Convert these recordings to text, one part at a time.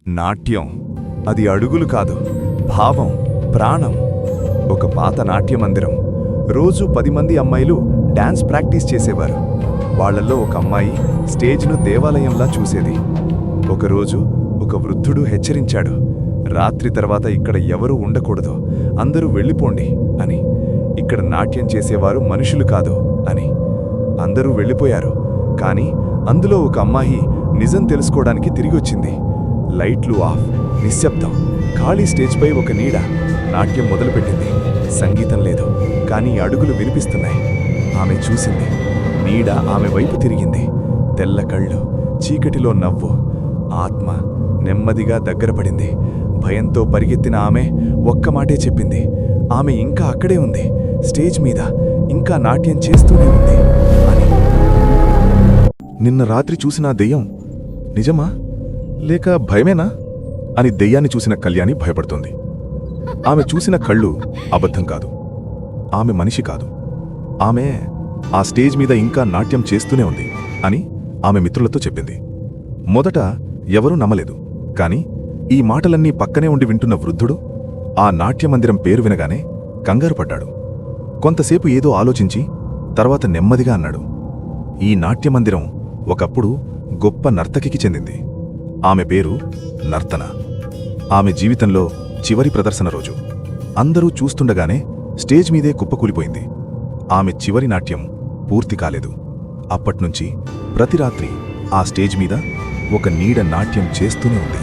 నాట్యం అది అడుగులు కాదు, భావం, ప్రాణం. ఒక పాత నాట్యమందిరం. రోజూ 10 మంది అమ్మాయిలు డాన్స్ ప్రాక్టీస్ చేసేవారు. వాళ్లల్లో ఒక అమ్మాయి స్టేజ్ను దేవాలయంలా చూసేది. ఒకరోజు ఒక వృద్ధుడు హెచ్చరించాడు, రాత్రి తర్వాత ఇక్కడ ఎవరూ ఉండకూడదు, అందరూ వెళ్ళిపోండి అని. ఇక్కడ నాట్యం చేసేవారు మనుషులు కాదు అని. అందరూ వెళ్ళిపోయారు. కాని అందులో ఒక అమ్మాయి నిజం తెలుసుకోవడానికి తిరిగొచ్చింది. లైట్లు ఆఫ్, నిశ్శబ్దం, ఖాళీ స్టేజ్పై ఒక నీడ. నాట్యం మొదలుపెట్టింది. సంగీతం లేదు, కానీ అడుగులు వినిపిస్తున్నాయి. ఆమె చూసింది. నీడ ఆమె వైపు తిరిగింది. తెల్ల కళ్ళు, చీకటిలో నవ్వు. ఆత్మ నెమ్మదిగా దగ్గరపడింది. భయంతో పరిగెత్తిన ఆమె ఒక్క మాటే చెప్పింది. ఆమె ఇంకా అక్కడే ఉంది, స్టేజ్ మీద, ఇంకా నాట్యం చేస్తూనే ఉంది అని. నిన్న రాత్రి చూసిన దెయ్యం నిజమా లేక భయమేనా అని దెయ్యాన్ని చూసిన కళ్యాణి భయపడుతోంది. ఆమె చూసిన కళ్ళు అబద్ధం కాదు. ఆమె మనిషి కాదు. ఆమె ఆ స్టేజ్ మీద ఇంకా నాట్యం చేస్తూనే ఉంది అని ఆమె మిత్రులతో చెప్పింది. మొదట ఎవరూ నమ్మలేదు. కాని ఈ మాటలన్నీ పక్కనే ఉండి వింటున్న వృద్ధుడు ఆ నాట్యమందిరం పేరు వినగానే కంగారుపడ్డాడు. కొంతసేపు ఏదో ఆలోచించి తర్వాత నెమ్మదిగా అన్నాడు, ఈ నాట్యమందిరం ఒకప్పుడు గొప్ప నర్తకికి చెందింది. ఆమె పేరు నర్తన. ఆమె జీవితంలో చివరి ప్రదర్శన రోజు. అందరూ చూస్తుండగానే స్టేజ్ మీదే కుప్పకూలిపోయింది. ఆమె చివరి నాట్యం పూర్తి కాలేదు. అప్పట్నుంచి ప్రతి రాత్రి ఆ స్టేజ్ మీద ఒక నీడ నాట్యం చేస్తూనే ఉంది.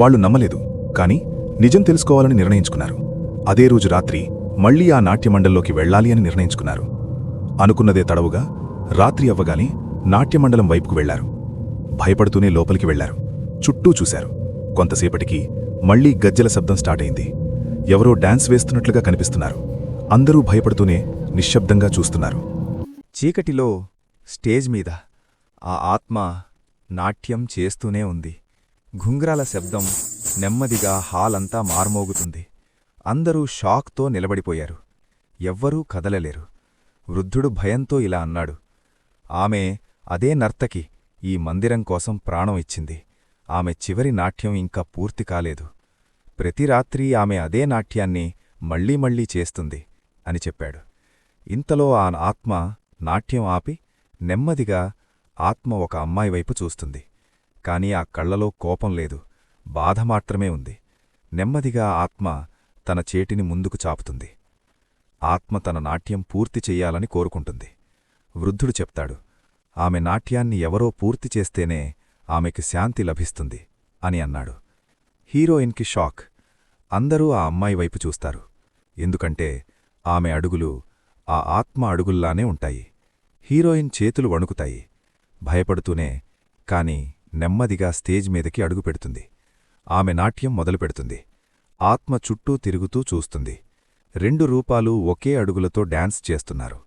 వాళ్లు నమ్మలేదు, కాని నిజం తెలుసుకోవాలని నిర్ణయించుకున్నారు. అదే రోజు రాత్రి మళ్లీ ఆ నాట్యమండల్లోకి వెళ్లాలి అని నిర్ణయించుకున్నారు. అనుకున్నదే తడవుగా రాత్రి అవ్వగానే నాట్యమండలం వైపుకు వెళ్లారు. భయపడుతూనే లోపలికి వెళ్లారు. చుట్టూ చూశారు. కొంతసేపటికి మళ్లీ గజ్జల శబ్దం స్టార్ట్ అయింది. ఎవరో డాన్స్ వేస్తున్నట్లుగా కనిపిస్తున్నారు. అందరూ భయపడుతూనే నిశ్శబ్దంగా చూస్తున్నారు. చీకటిలో స్టేజ్ మీద ఆ ఆత్మ నాట్యం చేస్తూనే ఉంది. ఘుంగ్రాల శబ్దం నెమ్మదిగా హాలంతా మార్మోగుతుంది. అందరూ షాక్తో నిలబడిపోయారు. ఎవ్వరూ కదలలేరు. వృద్ధుడు భయంతో ఇలా అన్నాడు, ఆమె అదే నర్తకి ఈ మందిరం కోసం ప్రాణం ఇచ్చింది. ఆమె చివరి నాట్యం ఇంకా పూర్తి కాలేదు. ప్రతి రాత్రి ఆమె అదే నాట్యాన్ని మళ్లీ మళ్లీ చేస్తుంది అని చెప్పాడు. ఇంతలో ఆ ఆత్మ నాట్యం ఆపి నెమ్మదిగా ఆత్మ ఒక అమ్మాయి వైపు చూస్తుంది. కాని ఆ కళ్లలో కోపం లేదు, బాధ మాత్రమే ఉంది. నెమ్మదిగా ఆత్మ తన చేటిని ముందుకు చాపుతుంది. ఆత్మ తన నాట్యం పూర్తి చెయ్యాలని కోరుకుంటుంది. వృద్ధుడు చెప్తాడు, ఆమె నాట్యాన్ని ఎవరో పూర్తి చేస్తేనే ఆమెకు శాంతి లభిస్తుంది అని అన్నాడు. హీరోయిన్కి షాక్. అందరూ ఆ అమ్మాయి వైపు చూస్తారు. ఎందుకంటే ఆమె అడుగులు ఆ ఆత్మ అడుగుల్లానే ఉంటాయి. హీరోయిన్ చేతులు వణుకుతాయి. భయపడుతూనే కాని నెమ్మదిగా స్టేజ్ మీదకి అడుగుపెడుతుంది. ఆమె నాట్యం మొదలుపెడుతుంది. ఆత్మ చుట్టూ తిరుగుతూ చూస్తుంది. 2 రూపాలు ఒకే అడుగులతో డాన్స్ చేస్తున్నారు.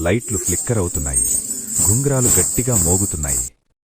లైట్లు ఫ్లిక్కర్ అవుతున్నాయి. ఘుంగ్రాలు గట్టిగా మోగుతున్నాయి.